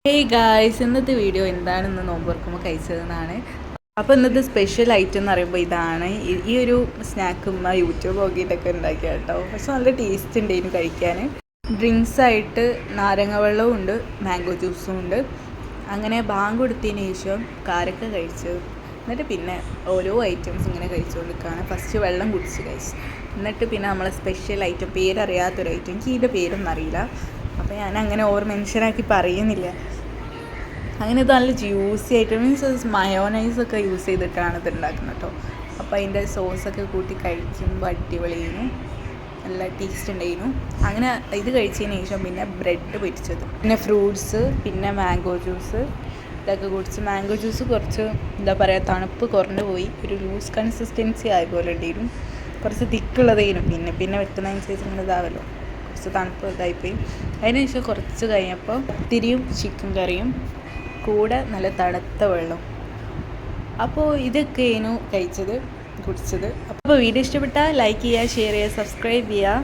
Hey guys, ഇന്നത്തെ video എന്താണെന്ന് നോമ്പ് തുറക്കുമ്പോൾ കഴിച്ചതെന്നാണ്. അപ്പോൾ ഇന്നത്തെ സ്പെഷ്യൽ ഐറ്റം എന്ന് പറയുമ്പോൾ ഇതാണ്. ഈ ഒരു സ്നാക്ക് യൂട്യൂബ് നോക്കിയിട്ടൊക്കെ ഉണ്ടാക്കിയ കേട്ടോ. പക്ഷെ നല്ല ടേസ്റ്റ് ഉണ്ട് ഇതിന് കഴിക്കാൻ. ഡ്രിങ്ക്സായിട്ട് നാരങ്ങ വെള്ളവും ഉണ്ട്, മാംഗോ ജ്യൂസും ഉണ്ട്. അങ്ങനെ ബാങ്ക് കൊടുത്തതിന് ശേഷം കാരക്ക കഴിച്ച്, എന്നിട്ട് പിന്നെ ഓരോ ഐറ്റംസ് ഇങ്ങനെ കഴിച്ചുകൊണ്ടിരിക്കുകയാണ്. ഫസ്റ്റ് വെള്ളം കുടിച്ച് കഴിച്ചു, എന്നിട്ട് പിന്നെ നമ്മളെ സ്പെഷ്യൽ ഐറ്റം, പേരറിയാത്തൊരു ഐറ്റം, എനിക്ക് ഇതിൻ്റെ പേരൊന്നും അറിയില്ല, അപ്പോൾ ഞാൻ അങ്ങനെ ഓവർ മെൻഷനാക്കി പറയുന്നില്ല. അങ്ങനെ ഇത് നല്ല ജ്യൂസി ആയിട്ട്, മീൻസ് മയോനൈസൊക്കെ യൂസ് ചെയ്തിട്ടാണ് ഇത് ഉണ്ടാക്കുന്നത് കേട്ടോ. അപ്പോൾ അതിൻ്റെ സോസൊക്കെ കൂട്ടി കഴിക്കുമ്പോൾ അടിപൊളിയായിരുന്നു, നല്ല ടേസ്റ്റ് ഉണ്ടായിരുന്നു. അങ്ങനെ ഇത് കഴിച്ചതിന് ശേഷം പിന്നെ ബ്രെഡ് പൊരിച്ചത്, പിന്നെ ഫ്രൂട്ട്സ്, പിന്നെ മാംഗോ ജ്യൂസ് ഇതൊക്കെ കുടിച്ച്. മാംഗോ ജ്യൂസ് കുറച്ച് എന്താ പറയുക, തണുപ്പ് കുറഞ്ഞു പോയി, ഒരു ലൂസ് കൺസിസ്റ്റൻസി ആയ പോലെ ഉണ്ടായിരുന്നു, കുറച്ച് തിക്കുള്ളതായിരുന്നു. പിന്നെ പിന്നെ വെക്കുന്നതനുസരിച്ച് ഇങ്ങനെ ഇതാവല്ലോ, കുറച്ച് തണുപ്പ് ഇതായിപ്പോയി. അതിനുശേഷം കുറച്ച് കഴിഞ്ഞപ്പോൾ ഇത്തിരിയും ചിക്കൻ കറിയും കൂടെ നല്ല തണുത്ത വെള്ളം. അപ്പോൾ ഇതൊക്കെയാണ് കുടിച്ചത്. അപ്പോൾ വീഡിയോ ഇഷ്ടപ്പെട്ടാൽ ലൈക്ക് ചെയ്യുക, ഷെയർ ചെയ്യുക, സബ്സ്ക്രൈബ് ചെയ്യുക.